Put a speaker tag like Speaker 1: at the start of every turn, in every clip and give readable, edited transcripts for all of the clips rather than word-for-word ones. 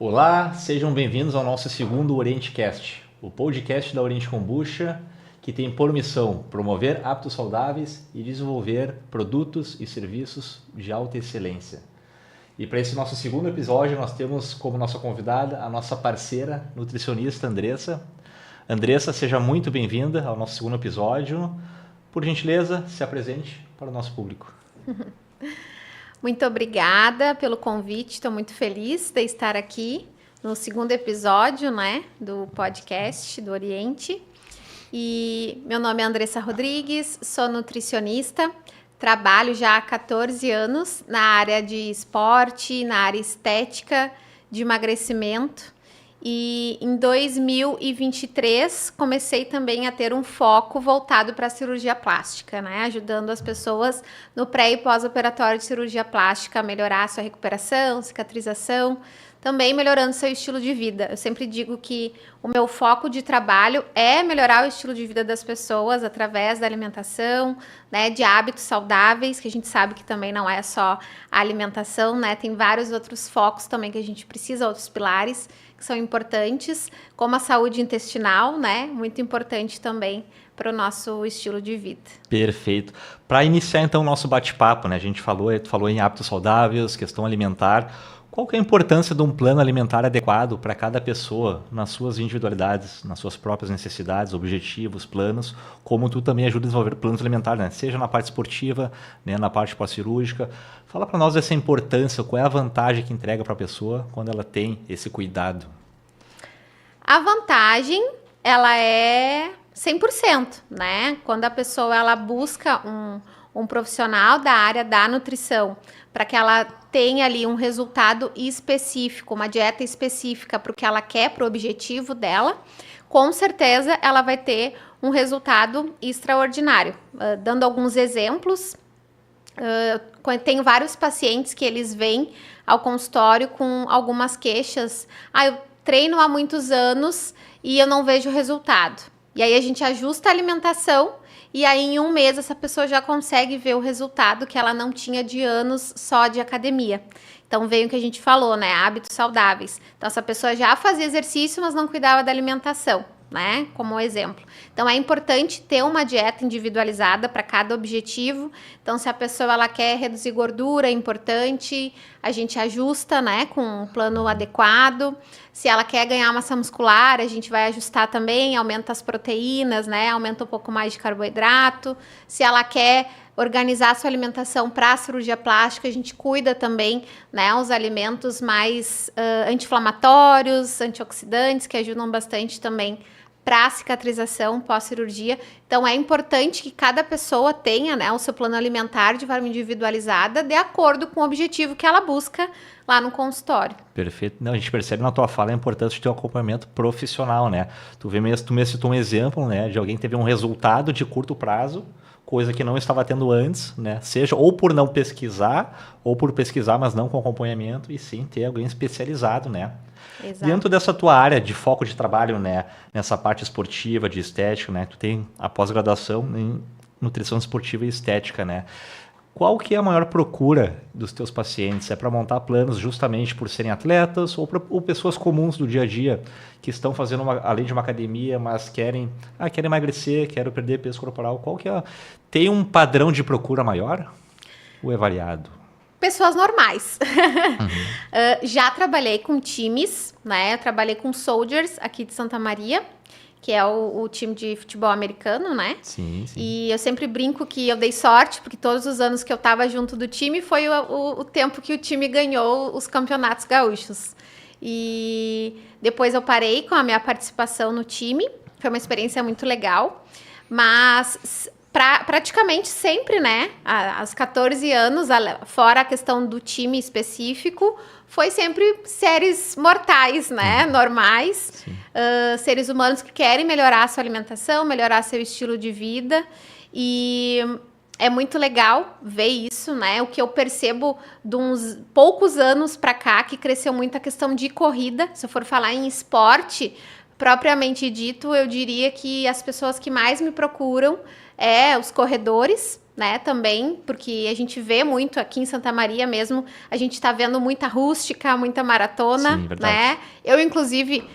Speaker 1: Olá, sejam bem-vindos ao nosso segundo OrienteCast, o podcast da Oriente Kombucha, que tem por missão promover hábitos saudáveis e desenvolver produtos e serviços de alta excelência. E para esse nosso segundo episódio, nós temos como nossa convidada a nossa parceira nutricionista Andressa. Andressa, seja muito bem-vinda ao nosso segundo episódio. Por gentileza, se apresente para o nosso público.
Speaker 2: Muito obrigada pelo convite, estou muito feliz de estar aqui no segundo episódio, do podcast do Oriente. E meu nome é Andressa Rodrigues, sou nutricionista, trabalho já há 14 anos na área de esporte, na área estética, de emagrecimento. E em 2023 comecei também a ter um foco voltado para a cirurgia plástica, ajudando as pessoas no pré e pós-operatório de cirurgia plástica a melhorar a sua recuperação, cicatrização, também melhorando seu estilo de vida. Eu sempre digo que o meu foco de trabalho é melhorar o estilo de vida das pessoas através da alimentação, de hábitos saudáveis, que a gente sabe que também não é só a alimentação, tem vários outros focos também que a gente precisa, outros pilares que são importantes, como a saúde intestinal, muito importante também para o nosso estilo de vida.
Speaker 1: Perfeito. Para iniciar então o nosso bate-papo, a gente falou em hábitos saudáveis, questão alimentar. Qual que é a importância de um plano alimentar adequado para cada pessoa, nas suas individualidades, nas suas próprias necessidades, objetivos, planos, como tu também ajuda a desenvolver planos alimentares, seja na parte esportiva, na parte pós-cirúrgica. Fala para nós dessa importância, qual é a vantagem que entrega para a pessoa quando ela tem esse cuidado?
Speaker 2: A vantagem, ela é 100%, Quando a pessoa ela busca um profissional da área da nutrição, para que ela tenha ali um resultado específico, uma dieta específica para o que ela quer, para o objetivo dela, com certeza ela vai ter um resultado extraordinário. Dando alguns exemplos, tenho vários pacientes que eles vêm ao consultório com algumas queixas. Eu treino há muitos anos e eu não vejo resultado. E aí a gente ajusta a alimentação e aí em um mês essa pessoa já consegue ver o resultado que ela não tinha de anos só de academia. Então vem o que a gente falou, hábitos saudáveis. Então essa pessoa já fazia exercício, mas não cuidava da alimentação, como exemplo. Então é importante ter uma dieta individualizada para cada objetivo. Então se a pessoa ela quer reduzir gordura, é importante, a gente ajusta, com um plano adequado. Se ela quer ganhar massa muscular, a gente vai ajustar também, aumenta as proteínas, aumenta um pouco mais de carboidrato. Se ela quer organizar a sua alimentação para a cirurgia plástica, a gente cuida também, os alimentos mais anti-inflamatórios, antioxidantes, que ajudam bastante também para a cicatrização pós-cirurgia. Então, é importante que cada pessoa tenha, o seu plano alimentar de forma individualizada, de acordo com o objetivo que ela busca lá no consultório.
Speaker 1: Perfeito. Não, a gente percebe na tua fala a importância de ter um acompanhamento profissional, Tu me citou um exemplo, de alguém que teve um resultado de curto prazo, coisa que não estava tendo antes, Seja ou por não pesquisar, ou por pesquisar, mas não com acompanhamento, e sim ter alguém especializado,
Speaker 2: Exato.
Speaker 1: Dentro dessa tua área de foco de trabalho, nessa parte esportiva, de estética, tu tem a pós-graduação em nutrição esportiva e estética, Qual que é a maior procura dos teus pacientes? É para montar planos justamente por serem atletas ou pessoas comuns do dia a dia que estão fazendo além de uma academia, mas querem emagrecer, querem perder peso corporal? Qual que é? Tem um padrão de procura maior ou é variado?
Speaker 2: Pessoas normais. Já trabalhei com times, Eu trabalhei com Soldiers aqui de Santa Maria, que é o time de futebol americano,
Speaker 1: Sim.
Speaker 2: E eu sempre brinco que eu dei sorte, porque todos os anos que eu estava junto do time foi o tempo que o time ganhou os campeonatos gaúchos. E depois eu parei com a minha participação no time, foi uma experiência muito legal, mas praticamente sempre, aos 14 anos, fora a questão do time específico, foi sempre seres mortais, normais, seres humanos que querem melhorar a sua alimentação, melhorar seu estilo de vida, e é muito legal ver isso, O que eu percebo de uns poucos anos para cá, que cresceu muito a questão de corrida. Se eu for falar em esporte, propriamente dito, eu diria que as pessoas que mais me procuram os corredores, né, também, porque a gente vê muito aqui em Santa Maria mesmo, a gente está vendo muita rústica, muita maratona,
Speaker 1: Sim, verdade.
Speaker 2: né? Eu, inclusive,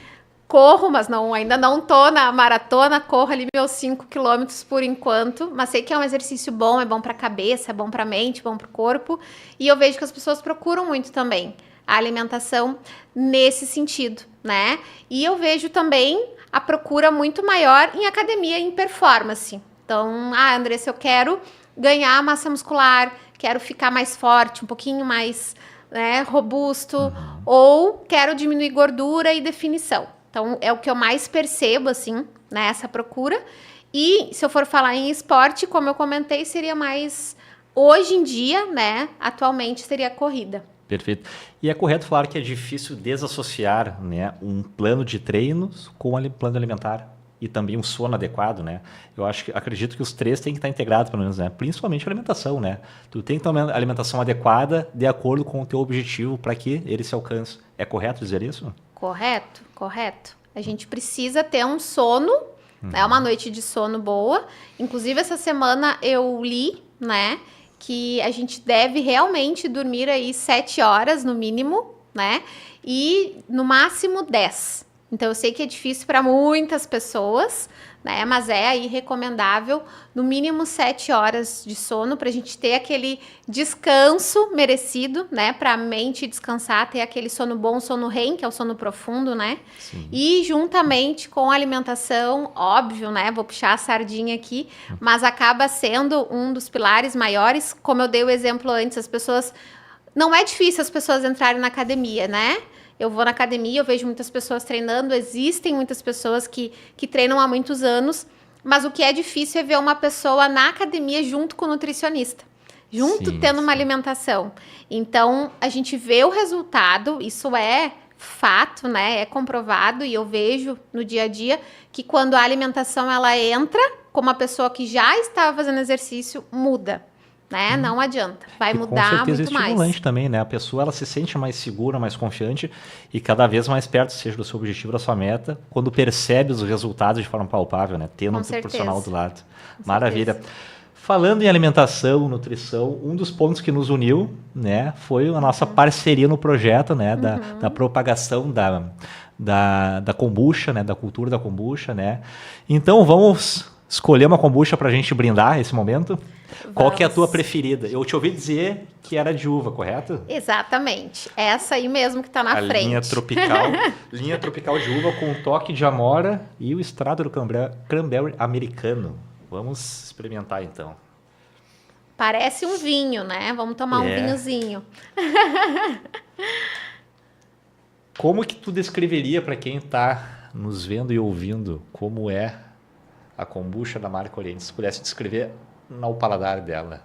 Speaker 2: corro, mas ainda não tô na maratona, corro ali meus 5 quilômetros por enquanto, mas sei que é um exercício bom, é bom para a cabeça, é bom para a mente, é bom para o corpo, e eu vejo que as pessoas procuram muito também a alimentação nesse sentido, né? E eu vejo também a procura muito maior em academia, em performance. Então, Andressa, eu quero ganhar massa muscular, quero ficar mais forte, um pouquinho mais, né, robusto, ou quero diminuir gordura e definição. Então, é o que eu mais percebo, assim, né, essa procura. E se eu for falar em esporte, como eu comentei, seria mais, hoje em dia, né, atualmente, seria a corrida.
Speaker 1: Perfeito. E é correto falar que é difícil desassociar, né, um plano de treinos com um plano alimentar e também um sono adequado, né? Eu acredito que os três têm que estar integrados, pelo menos, né? Principalmente a alimentação, né? Tu tem que ter uma alimentação adequada de acordo com o teu objetivo para que ele se alcance. É correto dizer isso?
Speaker 2: Correto, correto. A gente precisa ter um sono, né, uma noite de sono boa. Inclusive, essa semana eu li, né, que a gente deve realmente dormir aí 7 horas no mínimo, né? E no máximo 10. Então, eu sei que é difícil para muitas pessoas, né? Mas é aí recomendável no mínimo 7 horas de sono para a gente ter aquele descanso merecido, né? Para a mente descansar, ter aquele sono bom, sono REM, que é o sono profundo, né?
Speaker 1: Sim.
Speaker 2: E juntamente com a alimentação, óbvio, né? Vou puxar a sardinha aqui, mas acaba sendo um dos pilares maiores. Como eu dei o exemplo antes, as pessoas... Não é difícil as pessoas entrarem na academia, né? Eu vou na academia, eu vejo muitas pessoas treinando, existem muitas pessoas que treinam há muitos anos, mas o que é difícil é ver uma pessoa na academia junto com o nutricionista, tendo uma alimentação. Então, a gente vê o resultado, isso é fato, né? É comprovado e eu vejo no dia a dia que quando a alimentação ela entra, como a pessoa que já estava fazendo exercício, muda. Né? Não adianta, vai mudar
Speaker 1: com certeza
Speaker 2: muito
Speaker 1: é estimulante
Speaker 2: mais.
Speaker 1: também, né? A pessoa ela se sente mais segura, mais confiante e cada vez mais perto, seja do seu objetivo, da sua meta, quando percebe os resultados de forma palpável, né? Tendo um profissional do lado. Maravilha. Falando em alimentação, nutrição, um dos pontos que nos uniu, né, foi a nossa parceria no projeto, né, da propagação da kombucha, né, da cultura da kombucha, né? Então vamos escolher uma kombucha para a gente brindar esse momento. Qual que é a tua preferida? Eu te ouvi dizer que era de uva, correto?
Speaker 2: Exatamente. Essa aí mesmo que está na frente.
Speaker 1: Linha tropical de uva com um toque de amora e o extrato do cranberry americano. Vamos experimentar então.
Speaker 2: Parece um vinho, né? Vamos tomar um vinhozinho.
Speaker 1: Como que tu descreveria para quem está nos vendo e ouvindo como é a kombucha da marca Oriente? Se pudesse descrever no paladar dela.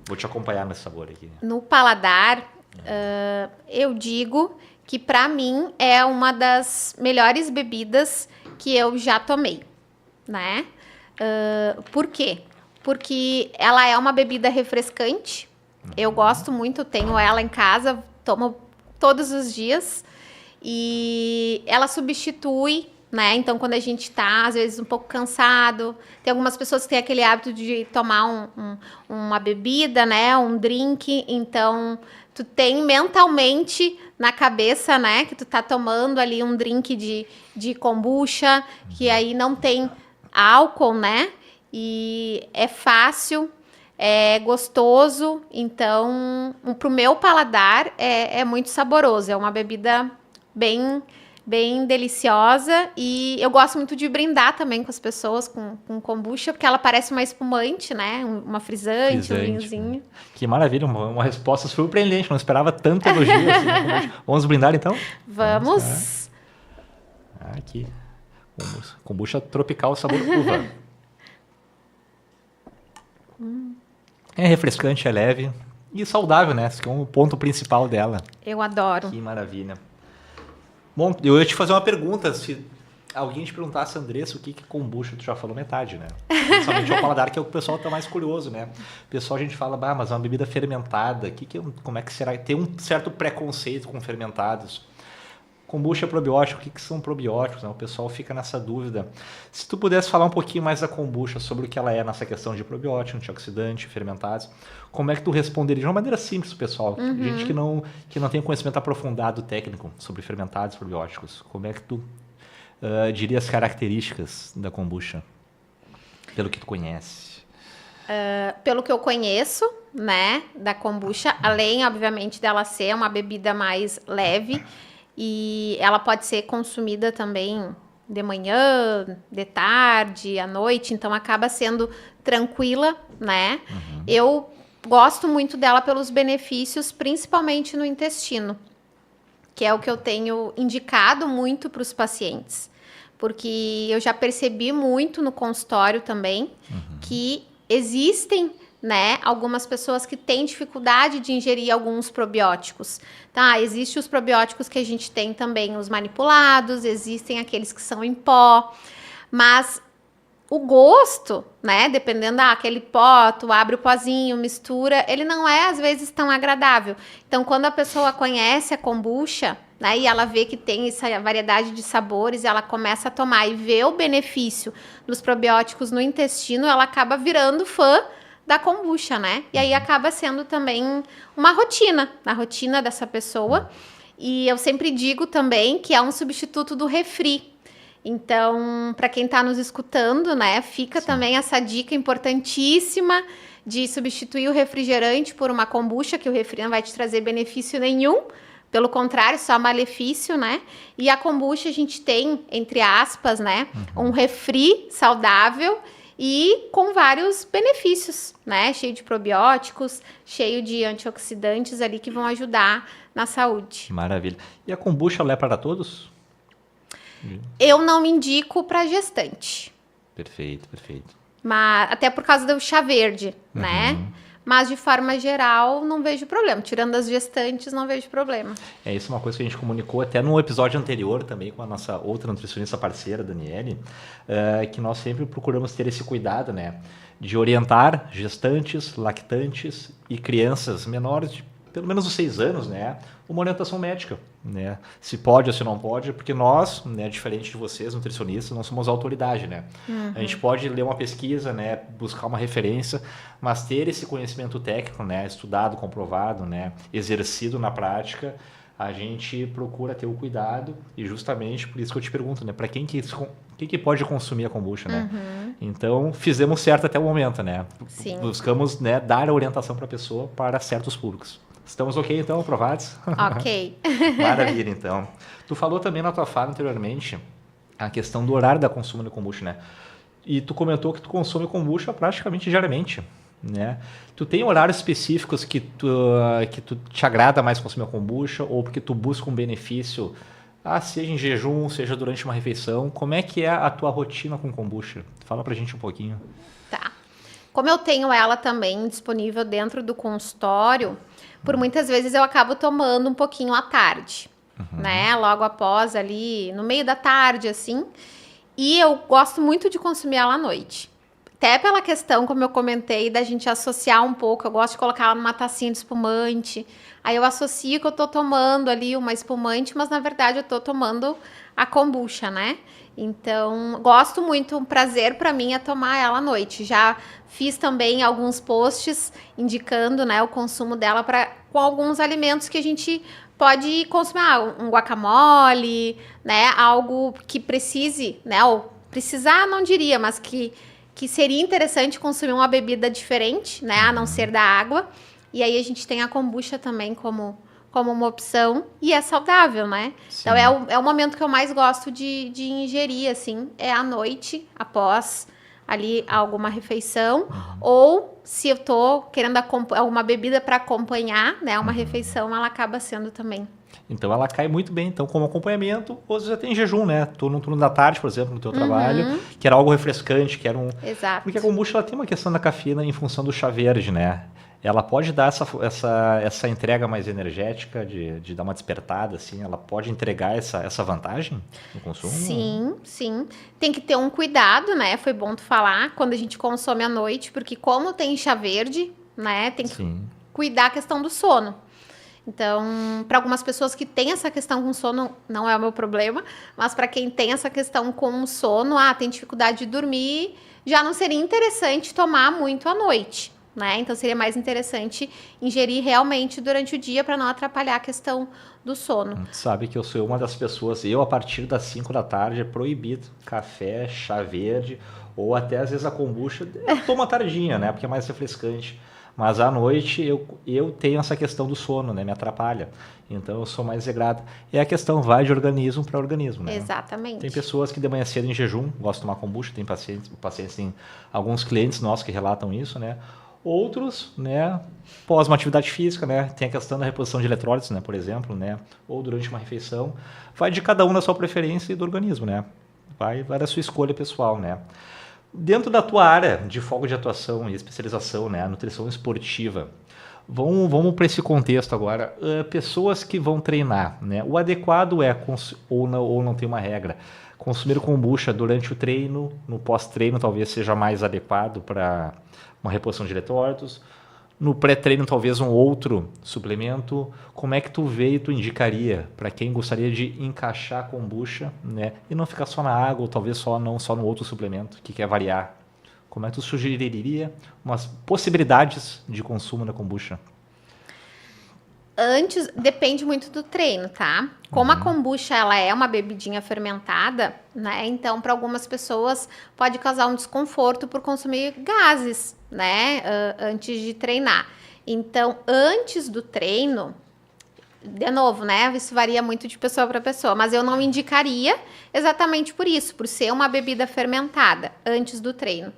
Speaker 1: Vou te acompanhar nesse sabor aqui.
Speaker 2: No paladar, eu digo que para mim é uma das melhores bebidas que eu já tomei, né? Por quê? Porque ela é uma bebida refrescante. Eu gosto muito, tenho ela em casa, tomo todos os dias. E ela substitui, né? Então, quando a gente tá, às vezes, um pouco cansado, tem algumas pessoas que têm aquele hábito de tomar uma bebida, né? Um drink. Então, tu tem mentalmente na cabeça, né? Que tu tá tomando ali um drink de kombucha, que aí não tem álcool, né? E é fácil, é gostoso. Então, pro meu paladar, é muito saboroso. É uma bebida bem deliciosa e eu gosto muito de brindar também com as pessoas com kombucha, porque ela parece uma espumante, né? Uma frisante, um vinhozinho.
Speaker 1: Que maravilha, uma resposta surpreendente, não esperava tanto elogio assim. Vamos brindar então?
Speaker 2: Vamos.
Speaker 1: Aqui, kombucha tropical sabor uva. É refrescante, é leve e saudável, né? Esse que é o ponto principal dela.
Speaker 2: Eu adoro.
Speaker 1: Que maravilha. Bom, eu ia te fazer uma pergunta. Se alguém te perguntasse, Andressa, o que é kombucha? Tu já falou metade, né? Principalmente o paladar, que é o que o pessoal tá mais curioso, né? O pessoal, a gente fala, mas é uma bebida fermentada. Como é que será? Tem um certo preconceito com fermentados. kombucha é probiótico, o que são probióticos, né? O pessoal fica nessa dúvida. Se tu pudesse falar um pouquinho mais da kombucha, sobre o que ela é nessa questão de probiótico, antioxidante, fermentados, como é que tu responderia de uma maneira simples, pessoal? Gente que não tem conhecimento aprofundado técnico sobre fermentados probióticos. Como é que tu diria as características da kombucha, pelo que tu conhece?
Speaker 2: Pelo que eu conheço, né, da kombucha, além, obviamente, dela ser uma bebida mais leve, e ela pode ser consumida também de manhã, de tarde, à noite, então acaba sendo tranquila, né? Eu gosto muito dela pelos benefícios, principalmente no intestino, que é o que eu tenho indicado muito para os pacientes, porque eu já percebi muito no consultório também que existem, né, algumas pessoas que têm dificuldade de ingerir alguns probióticos. Tá, existem os probióticos que a gente tem também, os manipulados, existem aqueles que são em pó, mas o gosto, né, dependendo daquele pó, tu abre o pozinho, mistura, ele não é às vezes tão agradável. Então, quando a pessoa conhece a kombucha, né, e ela vê que tem essa variedade de sabores, ela começa a tomar e vê o benefício dos probióticos no intestino, ela acaba virando fã da kombucha, né? E aí acaba sendo também uma rotina, na rotina dessa pessoa. E eu sempre digo também que é um substituto do refri. Então, para quem está nos escutando, né, fica também essa dica importantíssima de substituir o refrigerante por uma kombucha, que o refri não vai te trazer benefício nenhum, pelo contrário, só malefício, né? E a kombucha a gente tem, entre aspas, né, um refri saudável e com vários benefícios, né? Cheio de probióticos, cheio de antioxidantes ali que vão ajudar na saúde.
Speaker 1: Maravilha. E a kombucha ela é para todos?
Speaker 2: Eu não me indico para gestante.
Speaker 1: Perfeito, perfeito.
Speaker 2: Mas, até por causa do chá verde, né? Mas, de forma geral, não vejo problema. Tirando as gestantes, não vejo problema.
Speaker 1: Isso é uma coisa que a gente comunicou até no episódio anterior também com a nossa outra nutricionista parceira, Daniele, que nós sempre procuramos ter esse cuidado, né? De orientar gestantes, lactantes e crianças menores de pelo menos os 6 anos, né? Uma orientação médica, né? Se pode ou se não pode, porque nós, né, diferente de vocês, nutricionistas, nós somos autoridade, né? A gente pode ler uma pesquisa, né, buscar uma referência, mas ter esse conhecimento técnico, né, estudado, comprovado, né, exercido na prática, a gente procura ter o cuidado e justamente por isso que eu te pergunto, né, para quem que pode consumir a kombucha, né? Então, fizemos certo até o momento, né?
Speaker 2: Sim.
Speaker 1: Buscamos, né, dar a orientação para a pessoa para certos públicos. Estamos ok, então, aprovados?
Speaker 2: Ok.
Speaker 1: Maravilha, então. Tu falou também na tua fala anteriormente a questão do horário da consumo de kombucha, né? E tu comentou que tu consome kombucha praticamente diariamente, né? Tu tem horários específicos que tu te agrada mais consumir a kombucha ou porque tu busca um benefício, seja em jejum, seja durante uma refeição? Como é que é a tua rotina com kombucha? Fala pra gente um pouquinho.
Speaker 2: Tá. Como eu tenho ela também disponível dentro do consultório, por muitas vezes eu acabo tomando um pouquinho à tarde, né? Logo após ali, no meio da tarde, assim. E eu gosto muito de consumir ela à noite. Até pela questão, como eu comentei, da gente associar um pouco. Eu gosto de colocar ela numa tacinha de espumante. Aí eu associo que eu tô tomando ali uma espumante, mas na verdade eu tô tomando a kombucha, né? Então, gosto muito, um prazer para mim é tomar ela à noite. Já fiz também alguns posts indicando, né, o consumo dela com alguns alimentos que a gente pode consumir, um guacamole, né, algo que precise, né, ou precisar não diria, mas que seria interessante consumir uma bebida diferente, né, a não ser da água. E aí a gente tem a kombucha também como uma opção e é saudável, né? Sim. Então é o momento que eu mais gosto de ingerir, assim, é à noite, após ali alguma refeição, ou se eu tô querendo alguma bebida para acompanhar, né, uma refeição, ela acaba sendo também.
Speaker 1: Então ela cai muito bem, então, como acompanhamento, ou você já tem jejum, né? Tô no turno da tarde, por exemplo, no teu trabalho, que era algo refrescante, que era um...
Speaker 2: Exato.
Speaker 1: Porque a kombucha ela tem uma questão da cafeína em função do chá verde, né? Ela pode dar essa entrega mais energética, de dar uma despertada, assim, ela pode entregar essa vantagem no consumo?
Speaker 2: Sim, sim. Tem que ter um cuidado, né? Foi bom tu falar, quando a gente consome à noite, porque como tem chá verde, né? Tem que cuidar a questão do sono. Então, para algumas pessoas que têm essa questão com sono, não é o meu problema, mas para quem tem essa questão com o sono, tem dificuldade de dormir, já não seria interessante tomar muito à noite, né? Então, seria mais interessante ingerir realmente durante o dia para não atrapalhar a questão do sono.
Speaker 1: Sabe que eu sou uma das pessoas, a partir das 5 da tarde é proibido café, chá verde, ou até às vezes a kombucha, eu tomo à tardinha, né? Porque é mais refrescante. Mas à noite eu tenho essa questão do sono, né? Me atrapalha. Então eu sou mais regrado. E a questão vai de organismo para organismo, né?
Speaker 2: Exatamente.
Speaker 1: Tem pessoas que de manhã cedo em jejum gostam de tomar kombucha, tem pacientes, tem alguns clientes nossos que relatam isso, né? Outros, né, pós uma atividade física, né? Tem a questão da reposição de eletrólitos, né, por exemplo, né? Ou durante uma refeição. Vai de cada um da sua preferência e do organismo, né? Vai da sua escolha pessoal, né? Dentro da tua área de foco de atuação e especialização, né, a nutrição esportiva, vamos para esse contexto agora. Pessoas que vão treinar, né, o adequado é, ou não tem uma regra, consumir kombucha durante o treino, no pós-treino talvez seja mais adequado para uma reposição de eletrólitos, no pré-treino talvez um outro suplemento. Como é que tu vê e tu indicaria para quem gostaria de encaixar a kombucha, né, e não ficar só na água ou talvez só no outro suplemento que quer variar? Como é que tu sugeriria umas possibilidades de consumo da kombucha?
Speaker 2: Antes, depende muito do treino, tá? Como a kombucha, ela é uma bebidinha fermentada, né? Então, para algumas pessoas, pode causar um desconforto por consumir gases, né? Antes de treinar. Então, antes do treino, de novo, né? Isso varia muito de pessoa para pessoa, mas eu não indicaria exatamente por isso, por ser uma bebida fermentada antes do treino.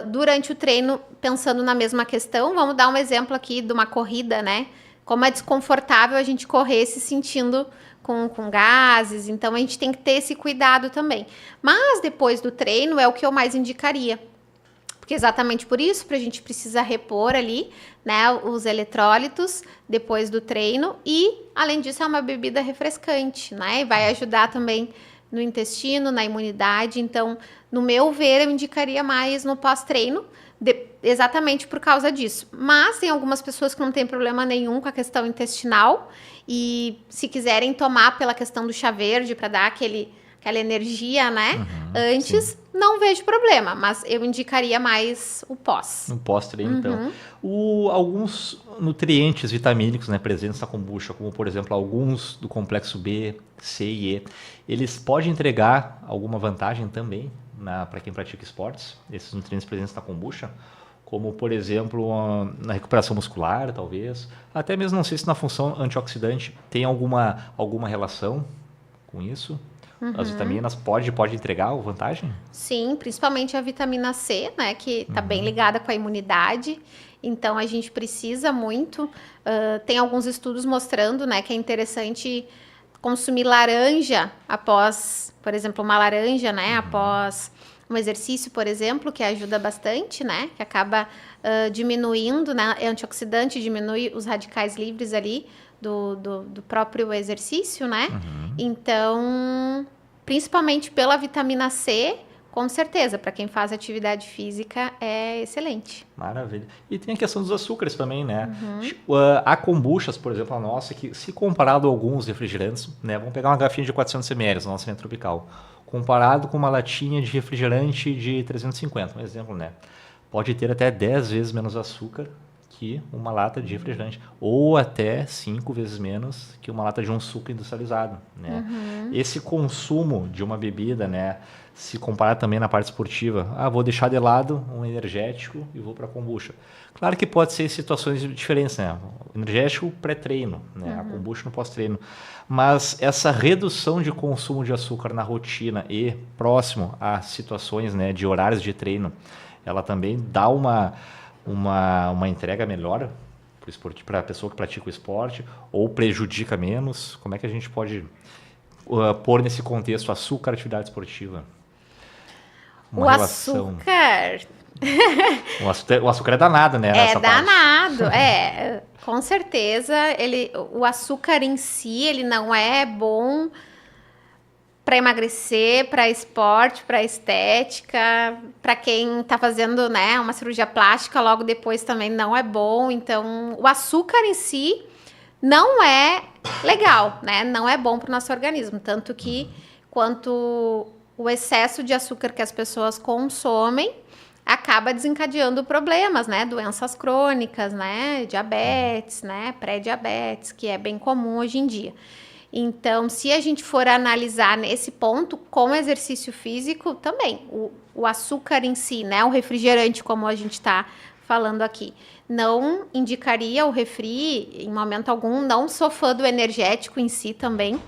Speaker 2: Durante o treino, pensando na mesma questão, vamos dar um exemplo aqui de uma corrida, né? Como é desconfortável a gente correr se sentindo com gases, então a gente tem que ter esse cuidado também. Mas depois do treino é o que eu mais indicaria, porque exatamente por isso, a gente precisa repor ali, né, os eletrólitos depois do treino e, além disso, é uma bebida refrescante, né, e vai ajudar também no intestino, na imunidade. Então, no meu ver, eu indicaria mais no pós-treino, exatamente por causa disso. Mas tem algumas pessoas que não tem problema nenhum com a questão intestinal e se quiserem tomar pela questão do chá verde para dar aquela energia, né? Antes, sim, não vejo problema, mas eu indicaria mais o pós.
Speaker 1: No pós-treino, então. Alguns nutrientes vitamínicos, né, presentes na kombucha, como por exemplo alguns do complexo B, C e E, eles podem entregar alguma vantagem também para quem pratica esportes, esses nutrientes presentes na kombucha, como por exemplo na recuperação muscular, talvez, até mesmo não sei se na função antioxidante tem alguma relação com isso. As vitaminas pode entregar vantagem?
Speaker 2: Sim, principalmente a vitamina C, né, que está bem ligada com a imunidade. Então a gente precisa muito. Tem alguns estudos mostrando, né, que é interessante consumir laranja após, por exemplo, uma laranja, né, após um exercício, por exemplo, que ajuda bastante, né, que acaba diminuindo, né, antioxidante, diminui os radicais livres ali do próprio exercício, né? Então, principalmente pela vitamina C, com certeza, para quem faz atividade física é excelente.
Speaker 1: Maravilha. E tem a questão dos açúcares também, né? Há kombuchas, por exemplo, a nossa, que se comparado a alguns refrigerantes, né? Vamos pegar uma garrafinha de 400 ml, a nossa linha tropical, comparado com uma latinha de refrigerante de 350, um exemplo, né? Pode ter até 10 vezes menos açúcar que uma lata de refrigerante, ou até 5 vezes menos que uma lata de um suco industrializado, né? Esse consumo de uma bebida, né, se comparar também na parte esportiva, vou deixar de lado um energético e vou para a kombucha. Claro que pode ser situações diferentes, né? O energético pré-treino, né? A kombucha no pós-treino. Mas essa redução de consumo de açúcar na rotina e próximo a situações, né, de horários de treino, ela também dá uma entrega melhor para a pessoa que pratica o esporte ou prejudica menos? Como é que a gente pode pôr nesse contexto açúcar, atividade esportiva?
Speaker 2: Uma relação.
Speaker 1: O açúcar é danado, né?
Speaker 2: É danado, com certeza. O açúcar em si, ele não é bom para emagrecer, para esporte, para estética, para quem está fazendo, né, uma cirurgia plástica, logo depois também não é bom. Então, o açúcar em si não é legal, né? Não é bom para o nosso organismo. Tanto que quanto o excesso de açúcar que as pessoas consomem acaba desencadeando problemas, né? Doenças crônicas, né? Diabetes, né? Pré-diabetes, que é bem comum hoje em dia. Então, se a gente for analisar nesse ponto, com exercício físico, também, o açúcar em si, né? O refrigerante, como a gente está falando aqui, não indicaria o refri em momento algum. Não sou fã do energético em si também,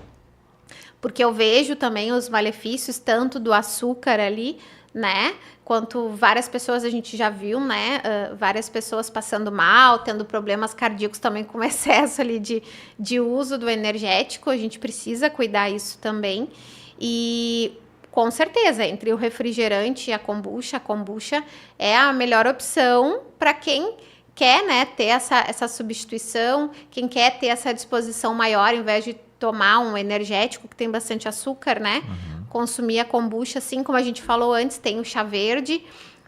Speaker 2: porque eu vejo também os malefícios tanto do açúcar ali, né? Quanto várias pessoas a gente já viu, né? Várias pessoas passando mal, tendo problemas cardíacos também com excesso ali de uso do energético. A gente precisa cuidar isso também. E com certeza, entre o refrigerante e a kombucha é a melhor opção para quem quer, né, ter essa substituição, quem quer ter essa disposição maior, ao invés de tomar um energético que tem bastante açúcar, né? Consumir a kombucha, assim como a gente falou antes, tem o chá verde.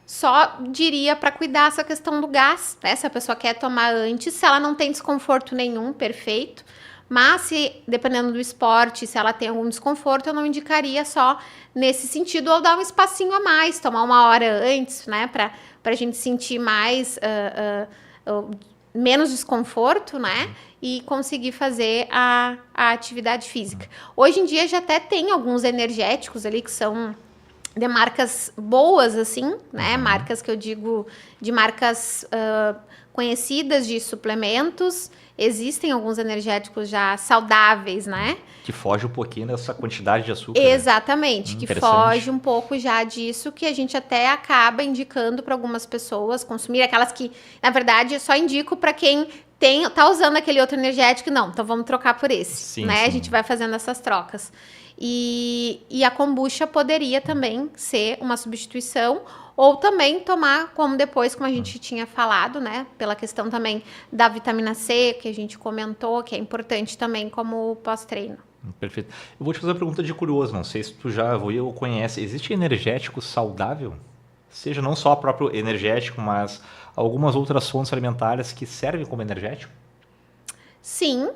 Speaker 2: Só diria para cuidar essa questão do gás, né? Se a pessoa quer tomar antes, se ela não tem desconforto nenhum, perfeito. Mas se, dependendo do esporte, se ela tem algum desconforto, eu não indicaria só nesse sentido, ou dar um espacinho a mais, tomar 1 hora antes, né? Para a gente sentir mais, menos desconforto, né? E conseguir fazer a atividade física. Hoje em dia já até tem alguns energéticos ali que são de marcas boas, assim, né? Marcas que eu digo, de marcas conhecidas de suplementos. Existem alguns energéticos já saudáveis, né?
Speaker 1: Que foge um pouquinho dessa quantidade de açúcar.
Speaker 2: Exatamente, que foge um pouco já disso, que a gente até acaba indicando para algumas pessoas consumir, aquelas que, na verdade, eu só indico para quem tá usando aquele outro energético, não, então vamos trocar por esse,
Speaker 1: sim,
Speaker 2: né?
Speaker 1: Sim.
Speaker 2: A gente vai fazendo essas trocas. E a kombucha poderia também ser uma substituição, ou também tomar como depois, como a gente tinha falado, né? Pela questão também da vitamina C, que a gente comentou, que é importante também como pós-treino.
Speaker 1: Perfeito. Eu vou te fazer uma pergunta de curioso, não sei se tu já ouviu ou conhece. Existe energético saudável? Seja não só o próprio energético, mas algumas outras fontes alimentares que servem como energético?
Speaker 2: Sim,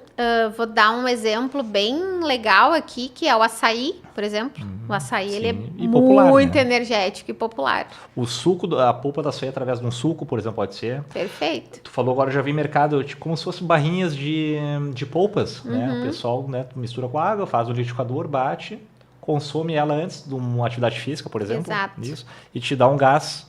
Speaker 2: vou dar um exemplo bem legal aqui, que é o açaí, por exemplo. O açaí, ele é
Speaker 1: popular,
Speaker 2: muito
Speaker 1: né?
Speaker 2: energético e popular.
Speaker 1: O suco, a polpa da açaí através de um suco, por exemplo, pode ser.
Speaker 2: Perfeito.
Speaker 1: Tu falou agora, eu já vi em mercado, como se fossem barrinhas de polpas, né? O pessoal, né, mistura com água, faz no liquidificador, bate, consome ela antes de uma atividade física, por exemplo.
Speaker 2: Exato.
Speaker 1: Isso, e te dá um gás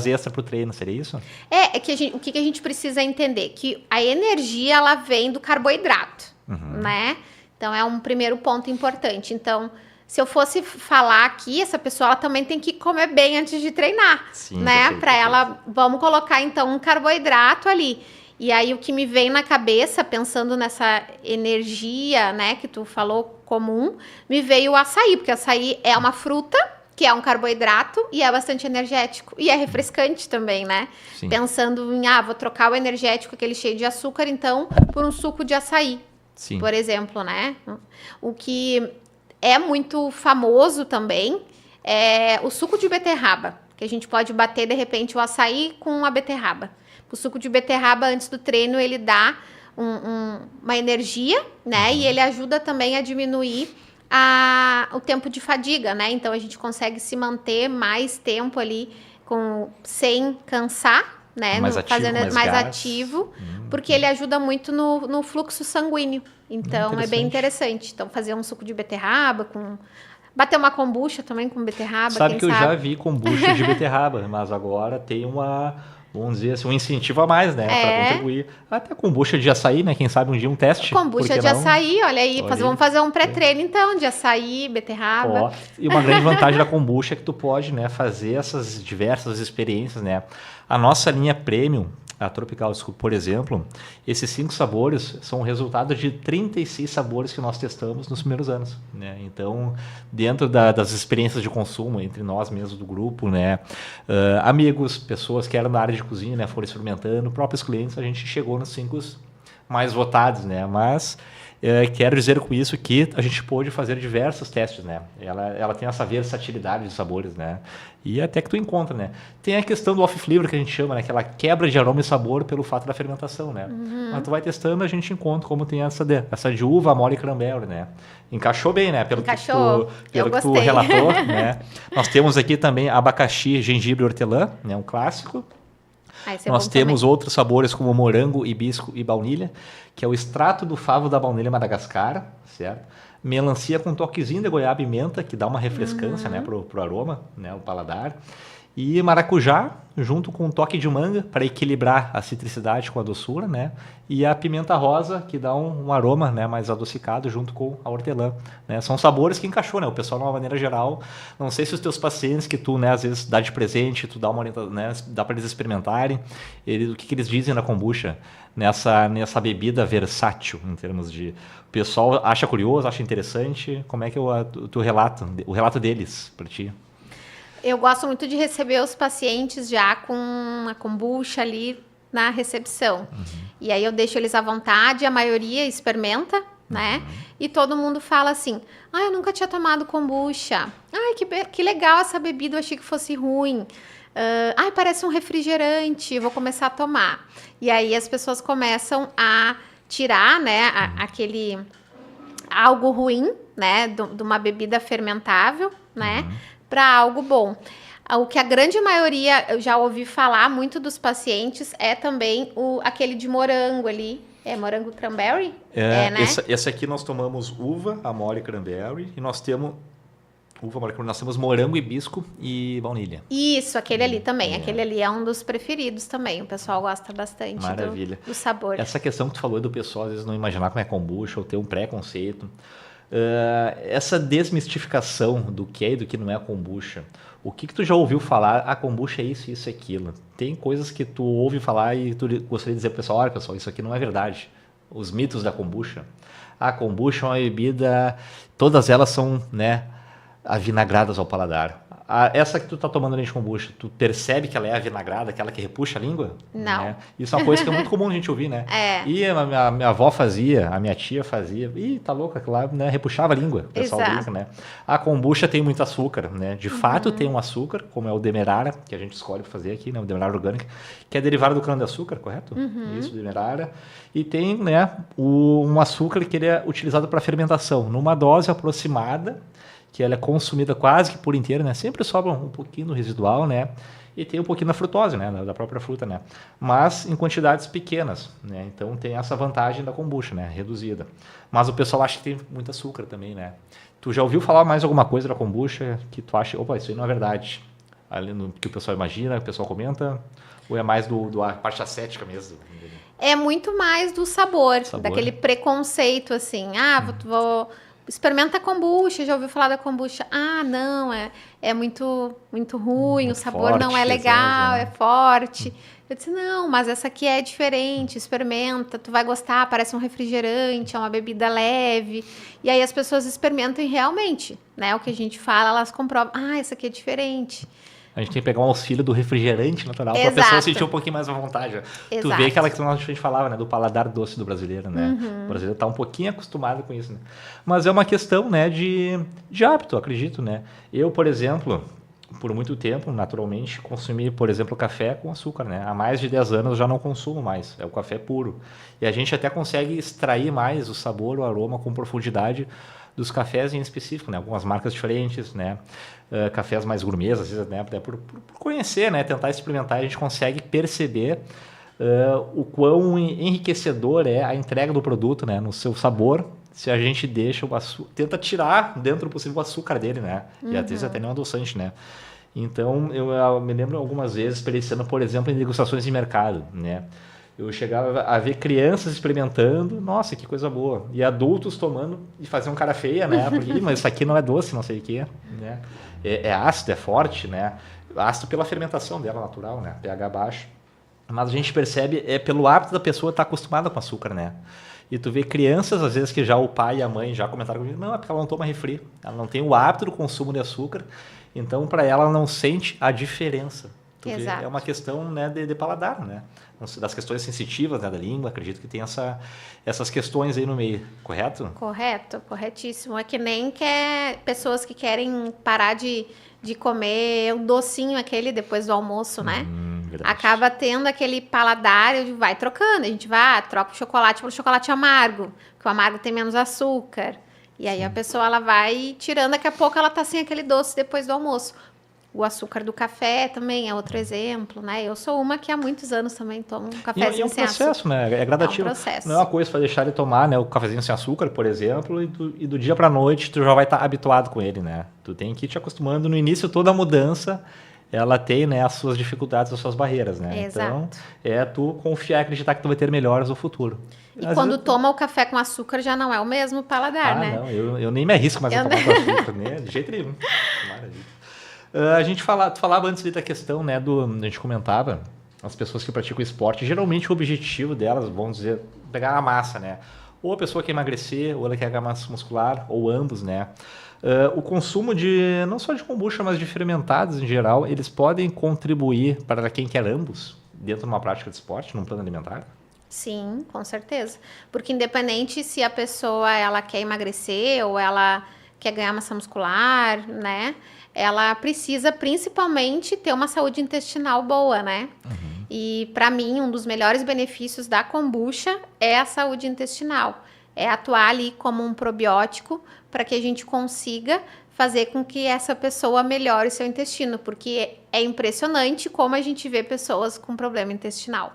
Speaker 1: extra pro treino, seria isso?
Speaker 2: É que o que a gente precisa entender? Que a energia, ela vem do carboidrato, né? Então, é um primeiro ponto importante. Então, se eu fosse falar aqui, essa pessoa ela também tem que comer bem antes de treinar,
Speaker 1: Sim,
Speaker 2: né? Para ela, vamos colocar, então, um carboidrato ali. E aí, o que me vem na cabeça, pensando nessa energia, né, que tu falou comum, me veio o açaí, porque o açaí é uma fruta, que é um carboidrato e é bastante energético. E é refrescante também, né?
Speaker 1: Sim.
Speaker 2: Pensando em, vou trocar o energético, aquele cheio de açúcar, então, por um suco de açaí,
Speaker 1: Sim.
Speaker 2: por exemplo, né? O que é muito famoso também é o suco de beterraba, que a gente pode bater, de repente, o açaí com a beterraba. O suco de beterraba, antes do treino, ele dá uma energia, né? E ele ajuda também a diminuir o tempo de fadiga, né? Então, a gente consegue se manter mais tempo ali sem cansar, né? Fazendo mais ativo, porque ele ajuda muito no fluxo sanguíneo. Então, é bem interessante. Então, fazer um suco de beterraba bater uma kombucha também com beterraba.
Speaker 1: Sabe que eu já vi kombucha de beterraba, mas agora tem vamos dizer assim, um incentivo a mais, né? Para contribuir. Até kombucha de açaí, né? Quem sabe um dia um teste.
Speaker 2: Kombucha de açaí, olha aí. Vamos fazer um pré-treino, então, de açaí, beterraba.
Speaker 1: E uma grande vantagem da kombucha é que tu pode, né, fazer essas diversas experiências, né? A nossa linha Premium, a Tropical, por exemplo, esses 5 sabores são o resultado de 36 sabores que nós testamos nos primeiros anos, né? Então, dentro das experiências de consumo entre nós mesmos do grupo, né, amigos, pessoas que eram na área de cozinha, né, foram experimentando, próprios clientes, a gente chegou nos 5 mais votados, né? Mas Quero dizer com isso que a gente pôde fazer diversos testes, né? Ela tem essa versatilidade de sabores, né? E até que tu encontra, né? Tem a questão do off-flavor que a gente chama, né? Aquela quebra de aroma e sabor pelo fato da fermentação, né? Mas tu vai testando, a gente encontra como tem essa de uva, amora e cranberry, né? Encaixou bem, né? Pelo
Speaker 2: Encaixou.
Speaker 1: que tu relatou, né? Nós temos aqui também abacaxi, gengibre e hortelã, né? Um clássico. Nós temos outros sabores como morango, hibisco e baunilha, que é o extrato do favo da baunilha Madagascar, certo? Melancia com toquezinho de goiaba e menta, que dá uma refrescância, né, pro aroma, né, o paladar. E maracujá, junto com um toque de manga, para equilibrar a citricidade com a doçura, né? E a pimenta rosa, que dá um aroma, né, mais adocicado, junto com a hortelã, né? São sabores que encaixou, né? O pessoal, de uma maneira geral, não sei se os teus pacientes que tu, né, às vezes dá de presente, tu dá uma orientação, né, dá para eles experimentarem, o que eles dizem na kombucha, nessa bebida versátil, em termos de... O pessoal acha curioso, acha interessante, como é que é o relato deles para ti?
Speaker 2: Eu gosto muito de receber os pacientes já com a kombucha ali na recepção. E aí eu deixo eles à vontade, a maioria experimenta, né? E todo mundo fala assim, eu nunca tinha tomado kombucha. Que legal essa bebida, eu achei que fosse ruim. Parece um refrigerante, vou começar a tomar. E aí as pessoas começam a tirar, né, aquele algo ruim, né, de uma bebida fermentável, né? Para algo bom. O que a grande maioria, eu já ouvi falar muito dos pacientes, é também aquele de morango ali. É morango cranberry?
Speaker 1: Né? Esse aqui nós tomamos uva, amora e cranberry. E nós temos nós temos morango, hibisco e baunilha.
Speaker 2: Isso, aquele ali também. Aquele ali é um dos preferidos também. O pessoal gosta bastante do sabor.
Speaker 1: Essa questão que tu falou do pessoal às vezes não imaginar como é kombucha ou ter um preconceito. Essa desmistificação do que é e do que não é a kombucha. O que tu já ouviu falar? A kombucha é isso, isso e aquilo. Tem coisas que tu ouve falar e tu gostaria de dizer pro pessoal, olha pessoal, isso aqui não é verdade. Os mitos da kombucha. A kombucha é uma bebida, todas elas são, né, avinagradas ao paladar. Essa que tu tá tomando de kombucha, tu percebe que ela é avinagrada, aquela que repuxa a língua?
Speaker 2: Não.
Speaker 1: Né? Isso é uma coisa que é muito comum a gente ouvir, né? E a minha avó fazia, a minha tia fazia. Ih, tá louca, aquilo lá, né? Repuxava a língua, o pessoal brinca, né? A kombucha tem muito açúcar, né? De fato tem um açúcar, como é o demerara, que a gente escolhe fazer aqui, né? O demerara orgânico, que é derivado do cana-de-açúcar, correto? Isso, demerara. E tem, né, um açúcar que ele é utilizado para fermentação, numa dose aproximada, que ela é consumida quase que por inteira, né? Sempre sobra um pouquinho no residual, né? E tem um pouquinho na frutose, né? Da própria fruta, né? Mas em quantidades pequenas, né? Então tem essa vantagem da kombucha, né? Reduzida. Mas o pessoal acha que tem muito açúcar também, né? Tu já ouviu falar mais alguma coisa da kombucha que tu acha, opa, isso aí não é verdade? Ali no que o pessoal imagina, que o pessoal comenta? Ou é mais a parte ascética mesmo?
Speaker 2: É muito mais do sabor. Daquele preconceito, assim. Vou experimenta a kombucha, já ouviu falar da kombucha? Não, é muito, muito ruim, muito o sabor forte, não é legal, é forte. Eu disse, não, mas essa aqui é diferente, experimenta, tu vai gostar, parece um refrigerante, é uma bebida leve. E aí as pessoas experimentam e realmente, né, o que a gente fala, elas comprovam, essa aqui é diferente.
Speaker 1: A gente tem que pegar um auxílio do refrigerante natural para a pessoa sentir um pouquinho mais à vontade. Exato. Tu vê aquela que a gente falava, né, do paladar doce do brasileiro, né? O brasileiro está um pouquinho acostumado com isso, né? Mas é uma questão, né, de hábito, acredito, né? Eu, por exemplo, por muito tempo, naturalmente, consumi, por exemplo, café com açúcar, né? Há mais de 10 anos eu já não consumo mais, é o café puro. E a gente até consegue extrair mais o sabor, o aroma com profundidade dos cafés em específico, né? Algumas marcas diferentes, né? Cafés mais gourmets, às vezes, né? Por conhecer, né? Tentar experimentar, a gente consegue perceber o quão enriquecedor é a entrega do produto, né? No seu sabor, se a gente deixa o açúcar, tenta tirar dentro do possível o açúcar dele, né? E às vezes até nem um adoçante, né? Então, eu me lembro algumas vezes experienciando, por exemplo, em degustações de mercado, né? Eu chegava a ver crianças experimentando, nossa, que coisa boa. E adultos tomando e faziam cara feia, né? Porque, mas isso aqui não é doce, não sei o quê, né? É ácido, é forte, né? Ácido pela fermentação dela natural, né? pH baixo. Mas a gente percebe, pelo hábito da pessoa estar acostumada com açúcar, né? E tu vê crianças, às vezes, que já o pai e a mãe já comentaram comigo, não, é porque ela não toma refri. Ela não tem o hábito do consumo de açúcar, então para ela não sente a diferença. tu vê,
Speaker 2: Exato.
Speaker 1: é uma questão, né, de paladar, né? Das questões sensitivas, né, da língua, acredito que tem essas questões aí no meio, correto?
Speaker 2: Correto, corretíssimo. É que nem pessoas que querem parar de comer o docinho aquele depois do almoço, né?
Speaker 1: Verdade.
Speaker 2: Acaba tendo aquele paladar e vai trocando. A gente vai, troca o chocolate pelo chocolate amargo, porque o amargo tem menos açúcar. E aí a pessoa ela vai tirando, daqui a pouco ela tá sem aquele doce depois do almoço. O açúcar do café também é outro exemplo, né? Eu sou uma que há muitos anos também tomo um cafezinho
Speaker 1: E é um
Speaker 2: sem
Speaker 1: processo,
Speaker 2: açúcar.
Speaker 1: né? É gradativo.
Speaker 2: É um processo.
Speaker 1: Não é uma coisa para deixar de tomar, né? O cafezinho sem açúcar, por exemplo, e do dia para noite tu já vai estar habituado com ele, né? Tu tem que ir te acostumando. No início, toda mudança, ela tem, né, as suas dificuldades, as suas barreiras, né?
Speaker 2: Exato.
Speaker 1: Então, é tu confiar e acreditar que tu vai ter melhoras no futuro.
Speaker 2: E quando toma o café com açúcar já não é o mesmo paladar, né?
Speaker 1: Não, eu nem me arrisco mais a tomar com açúcar, né? De jeito nenhum. Maravilha. Tu falava antes da questão, né, a gente comentava, as pessoas que praticam esporte, geralmente o objetivo delas, vamos dizer, pegar a massa, né? Ou a pessoa quer emagrecer, ou ela quer ganhar massa muscular, ou ambos, né? O consumo não só de kombucha, mas de fermentados em geral, eles podem contribuir para quem quer ambos, dentro de uma prática de esporte, num plano alimentar?
Speaker 2: Sim, com certeza. Porque independente se a pessoa ela quer emagrecer ou ela quer ganhar massa muscular, né? Ela precisa principalmente ter uma saúde intestinal boa, né? E para mim, um dos melhores benefícios da kombucha é a saúde intestinal. É atuar ali como um probiótico para que a gente consiga fazer com que essa pessoa melhore seu intestino, porque é impressionante como a gente vê pessoas com problema intestinal.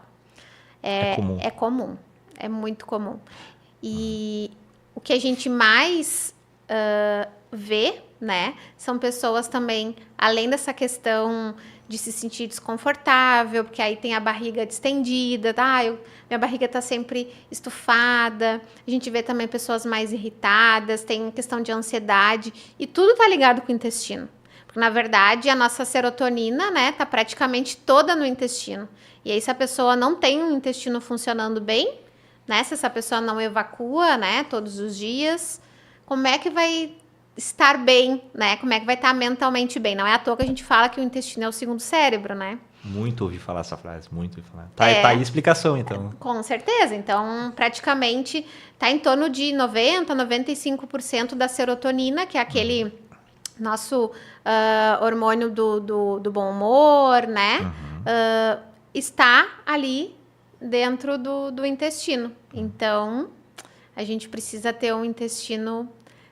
Speaker 1: Comum.
Speaker 2: É comum, é muito comum. E o que a gente mais vê, né, são pessoas também, além dessa questão de se sentir desconfortável, porque aí tem a barriga distendida, tá? Minha barriga tá sempre estufada. A gente vê também pessoas mais irritadas, tem questão de ansiedade, e tudo tá ligado com o intestino. Porque, na verdade, a nossa serotonina, né, tá praticamente toda no intestino. E aí, se a pessoa não tem um intestino funcionando bem, né, se essa pessoa não evacua, né, todos os dias, como é que vai estar bem, né? Como é que vai estar mentalmente bem? Não é à toa que a gente fala que o intestino é o segundo cérebro, né?
Speaker 1: Muito ouvi falar essa frase, muito ouvi falar. Tá aí a explicação, então.
Speaker 2: Com certeza. Então, praticamente, tá em torno de 90%, 95% da serotonina, que é aquele nosso hormônio do bom humor, né? Está ali dentro do intestino. Então, a gente precisa ter um intestino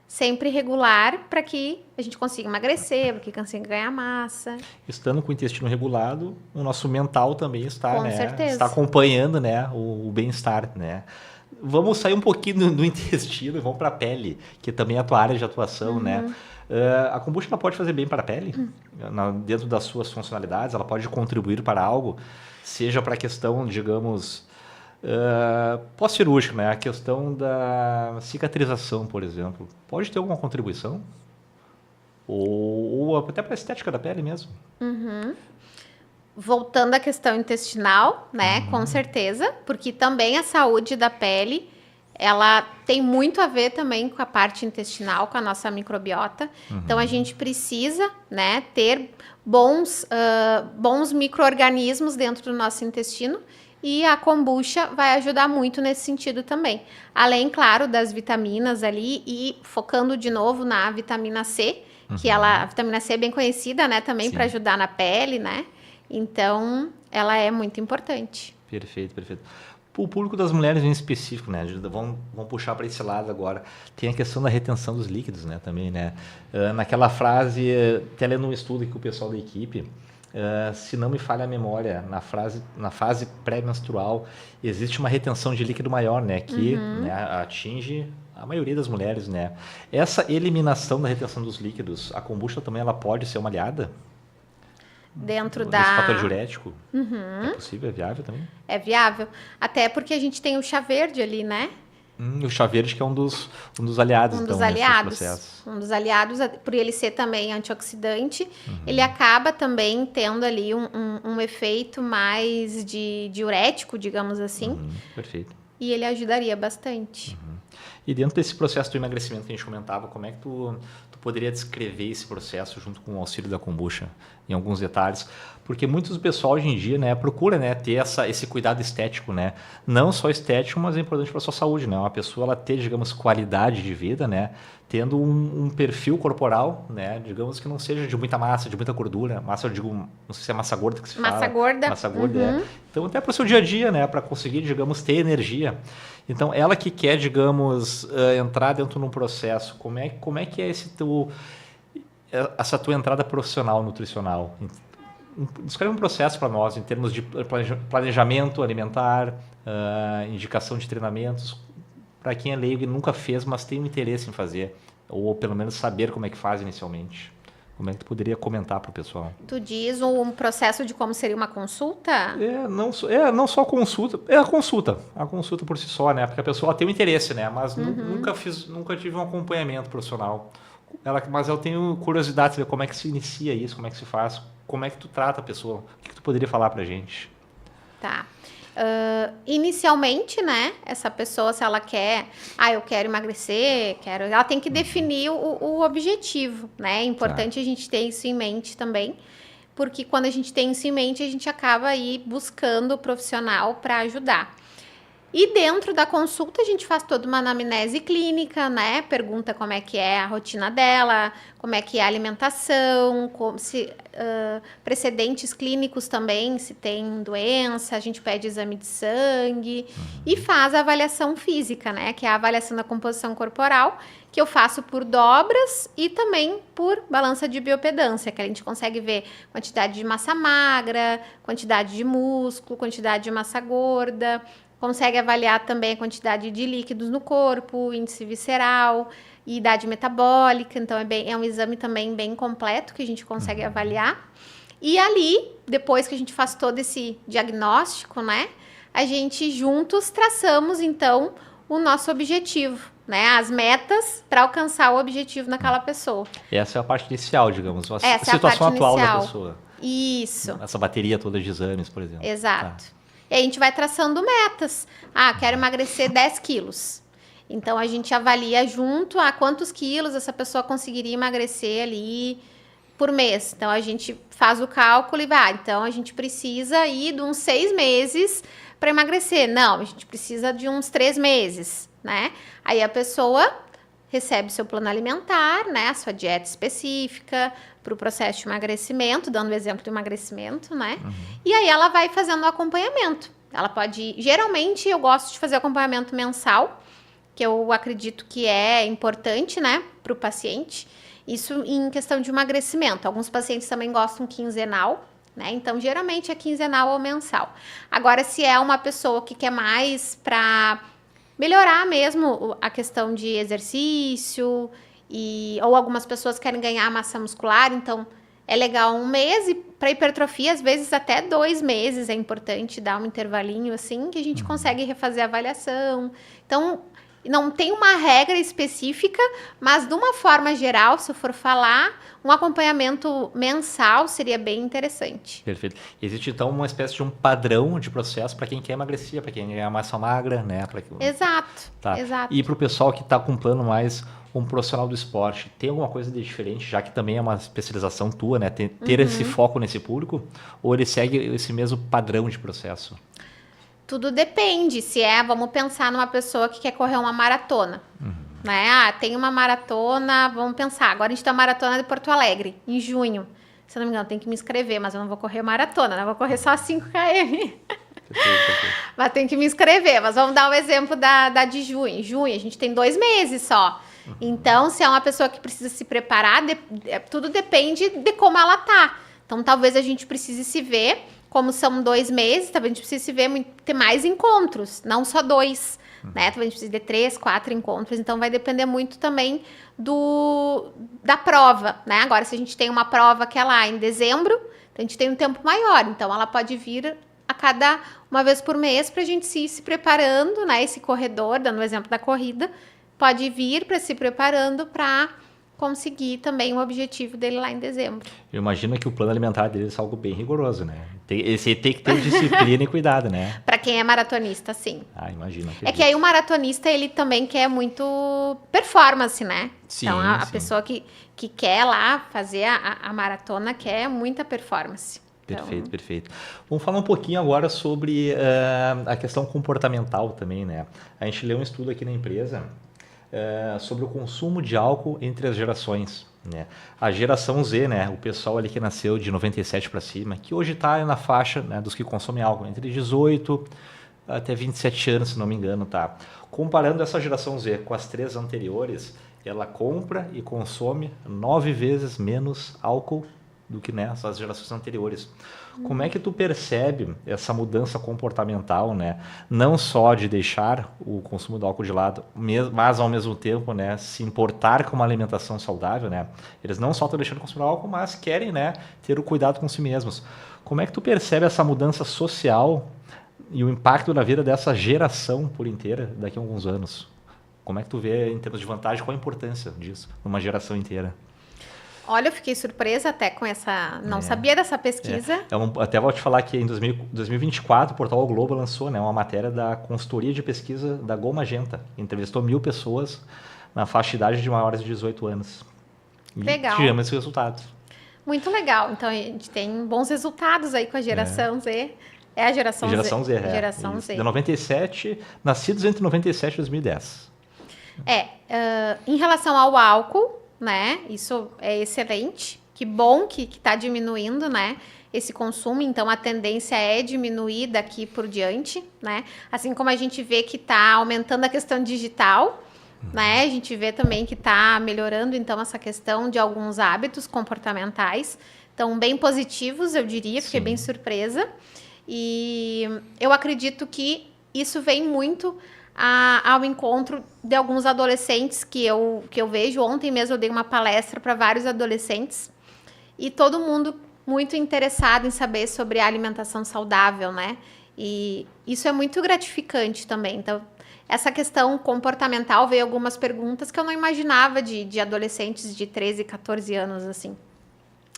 Speaker 2: sempre regular para que a gente consiga emagrecer, para que consiga ganhar massa.
Speaker 1: Estando com o intestino regulado, o nosso mental também está,
Speaker 2: Com
Speaker 1: né,
Speaker 2: certeza.
Speaker 1: está acompanhando, né, o bem-estar, né? Vamos sair um pouquinho do intestino e vamos para a pele, que também é a tua área de atuação, né? A kombucha ela pode fazer bem para a pele, dentro das suas funcionalidades, ela pode contribuir para algo, seja para a questão, digamos, pós-cirúrgica, né? A questão da cicatrização, por exemplo. Pode ter alguma contribuição? Ou até para a estética da pele mesmo?
Speaker 2: Voltando à questão intestinal, né? Com certeza, porque também a saúde da pele, ela tem muito a ver também com a parte intestinal, com a nossa microbiota. Então, a gente precisa, né, ter bons micro-organismos dentro do nosso intestino. E a kombucha vai ajudar muito nesse sentido também. Além, claro, das vitaminas ali e focando de novo na vitamina C, que a vitamina C é bem conhecida, né, também para ajudar na pele, né? Então, ela é muito importante.
Speaker 1: Perfeito, perfeito. O público das mulheres em específico, né? Vamos puxar para esse lado agora. Tem a questão da retenção dos líquidos, né? Também, né? Naquela frase, até lendo um estudo que o pessoal da equipe, se não me falha a memória, na fase pré-menstrual existe uma retenção de líquido maior, né? Que né, atinge a maioria das mulheres, né? Essa eliminação da retenção dos líquidos, a kombucha também ela pode ser uma aliada?
Speaker 2: Dentro
Speaker 1: Desse fator diurético? É possível? É viável também?
Speaker 2: É viável. Até porque a gente tem o chá verde ali, né?
Speaker 1: O chá verde que é um dos aliados,
Speaker 2: Um
Speaker 1: então,
Speaker 2: dos
Speaker 1: nesse
Speaker 2: aliados.
Speaker 1: processo.
Speaker 2: Um dos aliados, por ele ser também antioxidante, ele acaba também tendo ali um efeito mais de diurético, digamos assim.
Speaker 1: Perfeito.
Speaker 2: E ele ajudaria bastante.
Speaker 1: E dentro desse processo do emagrecimento que a gente comentava, como é que tu poderia descrever esse processo junto com o auxílio da kombucha, em alguns detalhes? Porque muitos do pessoal hoje em dia, né, procura, né, ter esse cuidado estético, né? Não só estético, mas é importante para a sua saúde, né? Uma pessoa ela ter, digamos, qualidade de vida, né? Tendo um perfil corporal, né? Digamos que não seja de muita massa, de muita gordura. Massa, eu digo, não sei se é massa gorda que se fala.
Speaker 2: Massa gorda.
Speaker 1: Massa gorda, Então, até para o seu dia a dia, né? Para conseguir, digamos, ter energia. Então, ela que quer, digamos, entrar dentro de um processo, como é que é essa tua entrada profissional, nutricional? Descreve um processo para nós em termos de planejamento alimentar, indicação de treinamentos, para quem é leigo e nunca fez, mas tem um interesse em fazer, ou pelo menos saber como é que faz inicialmente. Como é que tu poderia comentar para o pessoal?
Speaker 2: Tu diz um processo de como seria uma consulta?
Speaker 1: Não só consulta, a consulta por si só, né? Porque a pessoa tem um interesse, né? Mas nunca tive um acompanhamento profissional. Mas eu tenho curiosidade de saber como é que se inicia isso, como é que se faz, como é que tu trata a pessoa. O que tu poderia falar pra gente?
Speaker 2: Tá. Inicialmente, né, essa pessoa, se ela quer, eu quero emagrecer, ela tem que definir o objetivo, né? É importante a gente ter isso em mente também, porque quando a gente tem isso em mente, a gente acaba aí buscando o profissional para ajudar. E dentro da consulta, a gente faz toda uma anamnese clínica, né? Pergunta como é que é a rotina dela, como é que é a alimentação, precedentes clínicos também, se tem doença, a gente pede exame de sangue e faz a avaliação física, né? Que é a avaliação da composição corporal, que eu faço por dobras e também por balança de biopedância, que a gente consegue ver quantidade de massa magra, quantidade de músculo, quantidade de massa gorda. Consegue avaliar também a quantidade de líquidos no corpo, índice visceral, idade metabólica. Então, é um exame também bem completo que a gente consegue avaliar. E ali, depois que a gente faz todo esse diagnóstico, né? A gente juntos traçamos, então, o nosso objetivo, né? As metas para alcançar o objetivo naquela pessoa.
Speaker 1: Essa é a parte inicial, digamos.
Speaker 2: Essa
Speaker 1: situação
Speaker 2: é a parte
Speaker 1: atual
Speaker 2: inicial
Speaker 1: da pessoa.
Speaker 2: Isso.
Speaker 1: Essa bateria toda de exames, por exemplo.
Speaker 2: Exato. E aí a gente vai traçando metas. Quero emagrecer 10 quilos. Então, a gente avalia junto a quantos quilos essa pessoa conseguiria emagrecer ali por mês. Então, a gente faz o cálculo e vai. Então, a gente precisa ir de uns 6 meses para emagrecer. Não, a gente precisa de uns 3 meses, né? Aí, a pessoa recebe seu plano alimentar, né? A sua dieta específica para o processo de emagrecimento, dando o exemplo do emagrecimento, né? E aí ela vai fazendo o acompanhamento. Ela pode... Geralmente eu gosto de fazer acompanhamento mensal, que eu acredito que é importante, né? Para o paciente. Isso em questão de emagrecimento. Alguns pacientes também gostam quinzenal, né? Então, geralmente é quinzenal ou mensal. Agora, se é uma pessoa que quer mais para melhorar mesmo a questão de exercício... ou algumas pessoas querem ganhar massa muscular, então é legal 1 mês, e para hipertrofia, às vezes até 2 meses é importante dar um intervalinho assim, que a gente consegue refazer a avaliação. Então, não tem uma regra específica, mas de uma forma geral, se eu for falar, um acompanhamento mensal seria bem interessante.
Speaker 1: Perfeito. Existe, então, uma espécie de um padrão de processo para quem quer emagrecer, para quem quer massa magra, né?
Speaker 2: Exato,
Speaker 1: Tá.
Speaker 2: exato.
Speaker 1: E para o pessoal que está com um plano mais um profissional do esporte, tem alguma coisa de diferente, já que também é uma especialização tua, né? Ter esse foco nesse público, ou ele segue esse mesmo padrão de processo?
Speaker 2: Tudo depende. Vamos pensar numa pessoa que quer correr uma maratona, né? Tem uma maratona, vamos pensar, agora a gente tem a maratona de Porto Alegre, em junho. Se eu não me engano, tem que me inscrever, mas eu não vou correr maratona, né? Eu vou correr só 5 km. Perfeito. Mas tem que me inscrever, mas vamos dar o exemplo da de junho. Em junho, a gente tem 2 meses só. Então, se é uma pessoa que precisa se preparar, tudo depende de como ela tá. Então, talvez a gente precise se ver, como são 2 meses, talvez a gente precise se ver, ter mais encontros, não só 2, né? Talvez a gente precise de 3, 4 encontros. Então, vai depender muito também da prova, né? Agora, se a gente tem uma prova que é lá em dezembro, a gente tem um tempo maior. Então, ela pode vir uma vez por mês para a gente ir se preparando, né? Esse corredor, dando o exemplo da corrida, pode vir para se preparando para conseguir também o objetivo dele lá em dezembro.
Speaker 1: Eu imagino que o plano alimentar deles é algo bem rigoroso, né? Esse tem que ter disciplina e cuidado, né?
Speaker 2: Para quem é maratonista, sim.
Speaker 1: Ah, imagina.
Speaker 2: É que aí o maratonista, ele também quer muito performance, né?
Speaker 1: Sim,
Speaker 2: então, a
Speaker 1: sim.
Speaker 2: pessoa que quer lá fazer a maratona quer muita performance.
Speaker 1: Perfeito,
Speaker 2: Então,
Speaker 1: perfeito. Vamos falar um pouquinho agora sobre a questão comportamental também, né? A gente leu um estudo aqui na empresa sobre o consumo de álcool entre as gerações, né? A geração Z, né? O pessoal ali que nasceu de 97 para cima, que hoje está na faixa, né, dos que consomem álcool, entre 18 até 27 anos, se não me engano, tá? Comparando essa geração Z com as 3 anteriores, ela compra e consome 9 vezes menos álcool do que nessas gerações anteriores. Como é que tu percebe essa mudança comportamental, né? Não só de deixar o consumo do álcool de lado, mas ao mesmo tempo, né, se importar com uma alimentação saudável, né? Eles não só estão deixando de consumir álcool, mas querem, né, ter o cuidado com si mesmos. Como é que tu percebe essa mudança social e o impacto na vida dessa geração por inteira daqui a alguns anos? Como é que tu vê, em termos de vantagem, qual a importância disso numa geração inteira?
Speaker 2: olha, eu fiquei surpresa até com essa... Não sabia dessa pesquisa.
Speaker 1: Até vou te falar que em 2024 o Portal O Globo lançou, né, uma matéria da consultoria de pesquisa da Gol Magenta. Entrevistou 1.000 pessoas na faixa de idade de maiores de 18 anos. E
Speaker 2: Legal.
Speaker 1: tivemos esses resultados.
Speaker 2: Muito legal. Então, a gente tem bons resultados aí com a geração Z. É a geração Z.
Speaker 1: Geração Z, é.
Speaker 2: Geração
Speaker 1: Isso.
Speaker 2: Z.
Speaker 1: De 97, nascidos entre 97 e 2010.
Speaker 2: Em relação ao álcool, né? Isso é excelente. Que bom que está diminuindo, né? Esse consumo. Então, a tendência é diminuir daqui por diante, né? Assim como a gente vê que está aumentando a questão digital, né? A gente vê também que está melhorando, então, essa questão de alguns hábitos comportamentais. Então, bem positivos, eu diria. Fiquei bem surpresa. E eu acredito que isso vem muito ao encontro de alguns adolescentes que eu vejo. Ontem mesmo eu dei uma palestra para vários adolescentes e todo mundo muito interessado em saber sobre a alimentação saudável, né? E isso é muito gratificante também. Então, essa questão comportamental, veio algumas perguntas que eu não imaginava de adolescentes de 13, 14 anos, assim,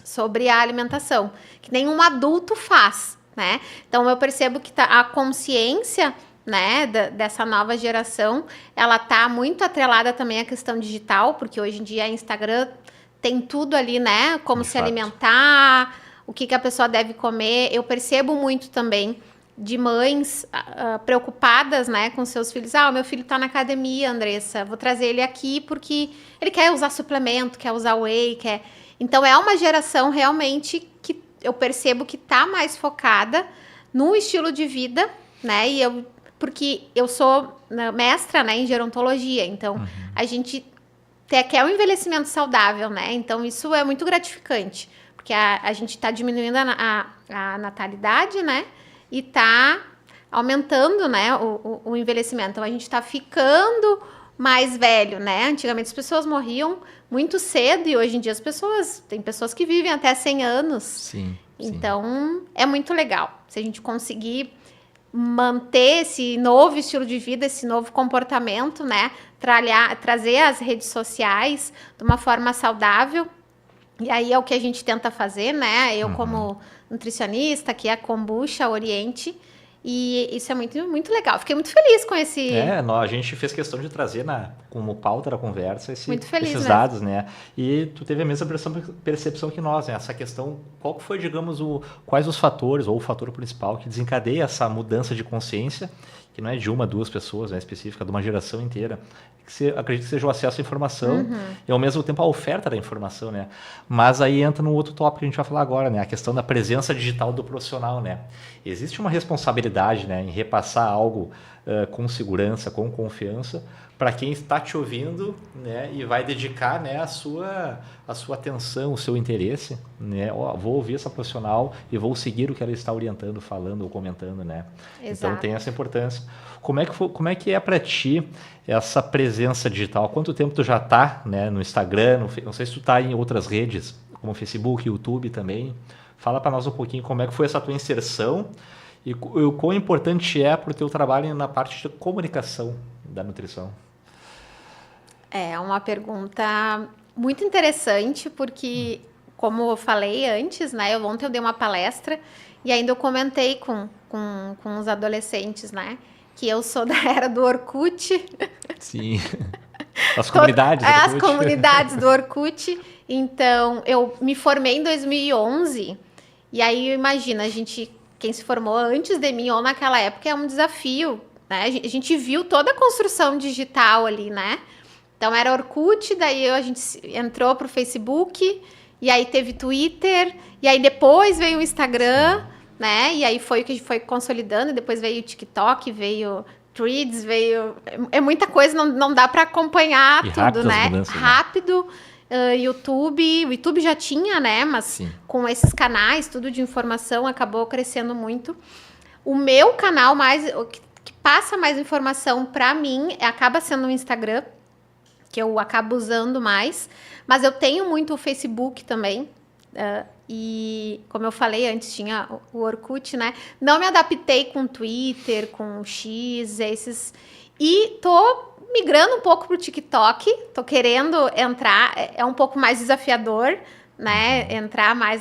Speaker 2: sobre a alimentação, que nenhum adulto faz, né? Então, eu percebo que a consciência, né, dessa nova geração, ela tá muito atrelada também à questão digital, porque hoje em dia a Instagram tem tudo ali, né, como se alimentar, o que a pessoa deve comer. Eu percebo muito também de mães preocupadas, né, com seus filhos. O meu filho tá na academia, Andressa, vou trazer ele aqui porque ele quer usar suplemento, quer usar whey, quer... Então, é uma geração realmente que eu percebo que tá mais focada no estilo de vida, né, porque eu sou mestra, né, em gerontologia, então a gente quer um envelhecimento saudável, né, então isso é muito gratificante, porque a gente está diminuindo a natalidade, né, e está aumentando, né, o envelhecimento, então a gente está ficando mais velho, né, antigamente as pessoas morriam muito cedo e hoje em dia tem pessoas que vivem até 100 anos.
Speaker 1: Sim.
Speaker 2: Então, é muito legal, se a gente conseguir manter esse novo estilo de vida, esse novo comportamento, né? Trazer as redes sociais de uma forma saudável. E aí é o que a gente tenta fazer, né? Eu, como nutricionista, que é a Kombucha Oriente. E isso é muito, muito legal. Fiquei muito feliz com esse...
Speaker 1: A gente fez questão de trazer como pauta da conversa
Speaker 2: muito feliz
Speaker 1: esses
Speaker 2: mesmo.
Speaker 1: dados, né? E tu teve a mesma percepção que nós, né? Essa questão, qual que foi, digamos, quais os fatores, ou o fator principal que desencadeia essa mudança de consciência, que não é de uma, duas pessoas, né, específica, de uma geração inteira, acredito que seja o acesso à informação e, ao mesmo tempo, a oferta da informação, né? Mas aí entra no outro tópico que a gente vai falar agora, né? A questão da presença digital do profissional, né? Existe uma responsabilidade, né, em repassar algo com segurança, com confiança, para quem está te ouvindo, né, e vai dedicar, né, a sua atenção, o seu interesse, né? Vou ouvir essa profissional e vou seguir o que ela está orientando, falando ou comentando, né?
Speaker 2: Exato.
Speaker 1: Então tem essa importância. Como é que é para ti essa presença digital? Há quanto tempo tu já está, né, no Instagram? Não sei se tu está em outras redes, como Facebook, YouTube também. Fala para nós um pouquinho como é que foi essa tua inserção e o quão importante é para o teu trabalho na parte de comunicação da nutrição.
Speaker 2: É uma pergunta muito interessante, porque, como eu falei antes, né? Ontem eu dei uma palestra e ainda eu comentei com os adolescentes, né? Que eu sou da era do Orkut.
Speaker 1: Sim. As comunidades do
Speaker 2: As
Speaker 1: Orkut.
Speaker 2: comunidades do Orkut. Então, eu me formei em 2011. E aí, imagina, quem se formou antes de mim ou naquela época é um desafio, né? A gente viu toda a construção digital ali, né? Então, era Orkut, daí a gente entrou pro Facebook, e aí teve Twitter, e aí depois veio o Instagram, né? E aí foi o que foi consolidando, depois veio o TikTok, veio Threads, veio... É muita coisa, não dá para acompanhar tudo, né? Rápido. YouTube, o YouTube já tinha, né? Mas sim, com esses canais, tudo de informação, acabou crescendo muito. O meu canal que passa mais informação para mim acaba sendo o Instagram, que eu acabo usando mais. Mas eu tenho muito o Facebook também. E, como eu falei antes, tinha o Orkut, né? Não me adaptei com Twitter, com X, esses... E tô migrando um pouco pro TikTok, tô querendo entrar, é um pouco mais desafiador, né? Entrar mais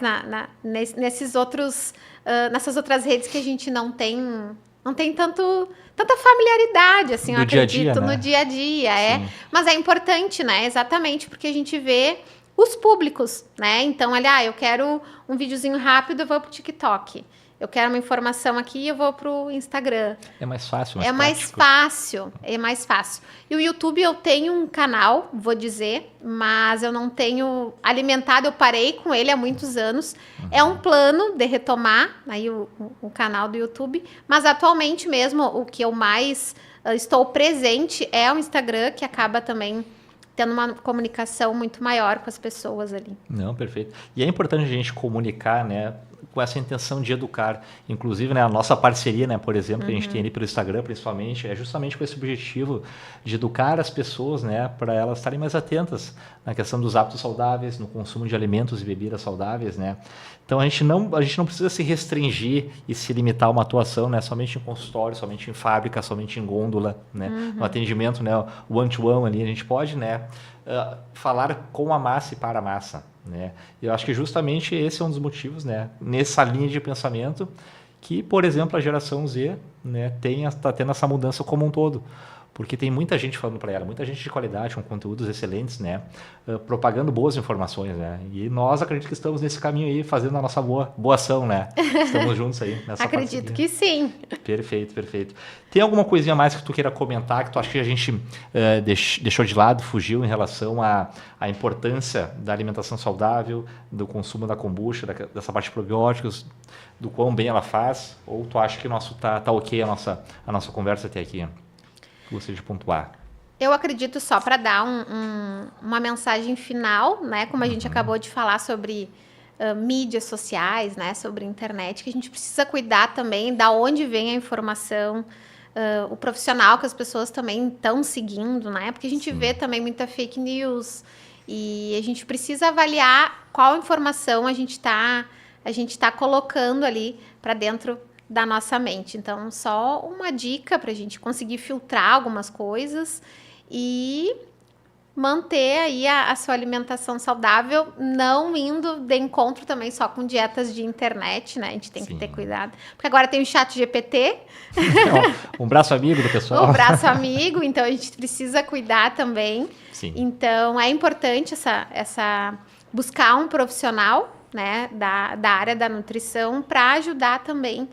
Speaker 2: nessas outras redes que a gente não tem tanta familiaridade, assim, eu acredito, no dia a dia, Mas é importante, né? Exatamente porque a gente vê os públicos, né? Então, eu quero um videozinho rápido, eu vou pro TikTok. Eu quero uma informação aqui, eu vou pro Instagram.
Speaker 1: É mais fácil,
Speaker 2: é mais fácil. E o YouTube eu tenho um canal, vou dizer, mas eu não tenho alimentado, eu parei com ele há muitos anos. É um plano de retomar aí o canal do YouTube, mas atualmente mesmo o que eu mais estou presente é o Instagram, que acaba também tendo uma comunicação muito maior com as pessoas ali.
Speaker 1: Não, perfeito. E é importante a gente comunicar, né, com essa intenção de educar. Inclusive, né, a nossa parceria, né, por exemplo, que a gente tem ali pelo Instagram, principalmente, é justamente com esse objetivo de educar as pessoas, né, para elas estarem mais atentas na questão dos hábitos saudáveis, no consumo de alimentos e bebidas saudáveis, né. Então, a gente não precisa se restringir e se limitar a uma atuação, né, somente em consultório, somente em fábrica, somente em gôndola, né, no atendimento, né, one-to-one ali, a gente pode, né, falar com a massa e para a massa, né? Eu acho que justamente esse é um dos motivos, né, nessa linha de pensamento que, por exemplo, a geração Z, né, está tendo essa mudança como um todo. Porque tem muita gente falando para ela, muita gente de qualidade, com conteúdos excelentes, né? Propagando boas informações, né? E nós acredito que estamos nesse caminho aí, fazendo a nossa boa ação, né? Estamos juntos aí nessa
Speaker 2: Acredito que sim.
Speaker 1: Perfeito, perfeito. Tem alguma coisinha mais que tu queira comentar, que tu acha que a gente deixou de lado, fugiu em relação à importância da alimentação saudável, do consumo da kombucha, dessa parte de probióticos, do quão bem ela faz? Ou tu acha que o nosso tá ok a nossa conversa até aqui? Gostaria de pontuar.
Speaker 2: Eu acredito, só para dar uma mensagem final, né? Como a gente acabou de falar sobre mídias sociais, né? Sobre internet, que a gente precisa cuidar também da onde vem a informação, o profissional que as pessoas também estão seguindo, né? Porque a gente vê também muita fake news e a gente precisa avaliar qual informação a gente tá colocando ali para dentro da nossa mente. Então, só uma dica para a gente conseguir filtrar algumas coisas e manter aí a sua alimentação saudável, não indo de encontro também só com dietas de internet, né? A gente tem que ter cuidado. Porque agora tem o chat GPT.
Speaker 1: Um braço amigo do pessoal.
Speaker 2: Um braço amigo, então a gente precisa cuidar também.
Speaker 1: Sim.
Speaker 2: Então, é importante buscar um profissional, né, da área da nutrição para ajudar também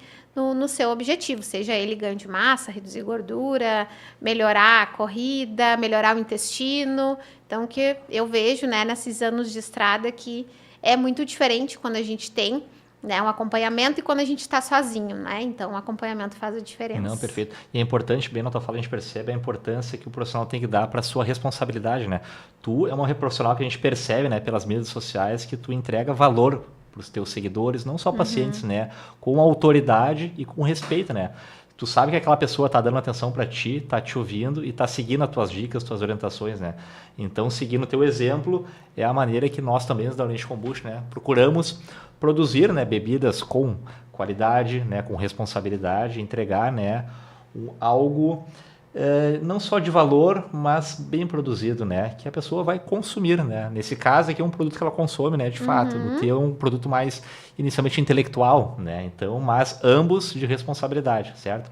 Speaker 2: no seu objetivo, seja ele ganho de massa, reduzir gordura, melhorar a corrida, melhorar o intestino. Então, que eu vejo, né, nesses anos de estrada, que é muito diferente quando a gente tem, né, um acompanhamento e quando a gente está sozinho, né? Então, o acompanhamento faz a diferença.
Speaker 1: Não, perfeito. E é importante, bem na tua fala, a gente percebe a importância que o profissional tem que dar para a sua responsabilidade, né? Tu é uma profissional que a gente percebe, né, pelas mídias sociais, que tu entrega valor para os teus seguidores, não só pacientes, né? Com autoridade e com respeito, né? Tu sabe que aquela pessoa está dando atenção para ti, está te ouvindo e está seguindo as tuas dicas, tuas orientações, né? Então, seguindo o teu exemplo, é a maneira que nós também, da Oriente Kombucha, né, procuramos produzir, né, bebidas com qualidade, né, com responsabilidade, entregar, né, algo não só de valor, mas bem produzido, né? Que a pessoa vai consumir, né? Nesse caso aqui é um produto que ela consome, né? De fato, o teu é um produto mais inicialmente intelectual, né? Então, mas ambos de responsabilidade, certo?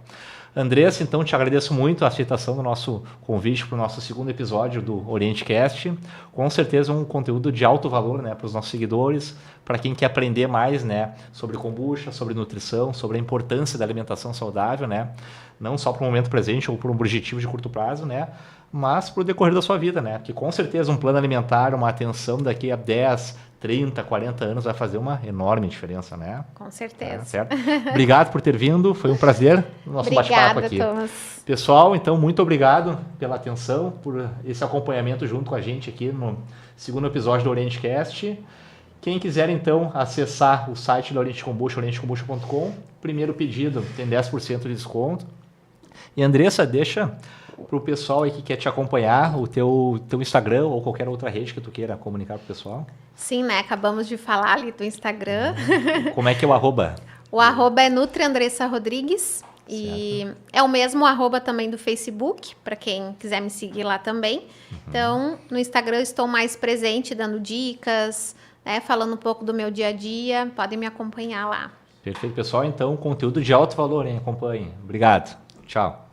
Speaker 1: Andressa, então te agradeço muito a aceitação do nosso convite para o nosso segundo episódio do OrienteCast. Com certeza um conteúdo de alto valor, né, para os nossos seguidores, para quem quer aprender mais, né, sobre kombucha, sobre nutrição, sobre a importância da alimentação saudável, né, não só para o momento presente ou para um objetivo de curto prazo, né, mas para o decorrer da sua vida, né, que com certeza um plano alimentar, uma atenção daqui a 10, 30, 40 anos vai fazer uma enorme diferença, né?
Speaker 2: Com certeza.
Speaker 1: Certo? Obrigado por ter vindo, foi um prazer o nosso bate-papo aqui.
Speaker 2: Thomas.
Speaker 1: Pessoal, então, muito obrigado pela atenção, por esse acompanhamento junto com a gente aqui no segundo episódio do OrienteCast. Quem quiser, então, acessar o site da Oriente Kombucha, orientekombucha.com, primeiro pedido tem 10% de desconto. E, Andressa, deixa para o pessoal aí que quer te acompanhar, o teu Instagram ou qualquer outra rede que tu queira comunicar para o pessoal.
Speaker 2: Sim, né? Acabamos de falar ali do Instagram.
Speaker 1: Como é que é o arroba?
Speaker 2: O arroba é NutriAndressa Rodrigues. E é o mesmo arroba também do Facebook, para quem quiser me seguir lá também. Então, no Instagram eu estou mais presente, dando dicas, né, falando um pouco do meu dia a dia. Podem me acompanhar lá.
Speaker 1: Perfeito, pessoal. Então, conteúdo de alto valor, hein? Acompanhem. Obrigado. Tchau.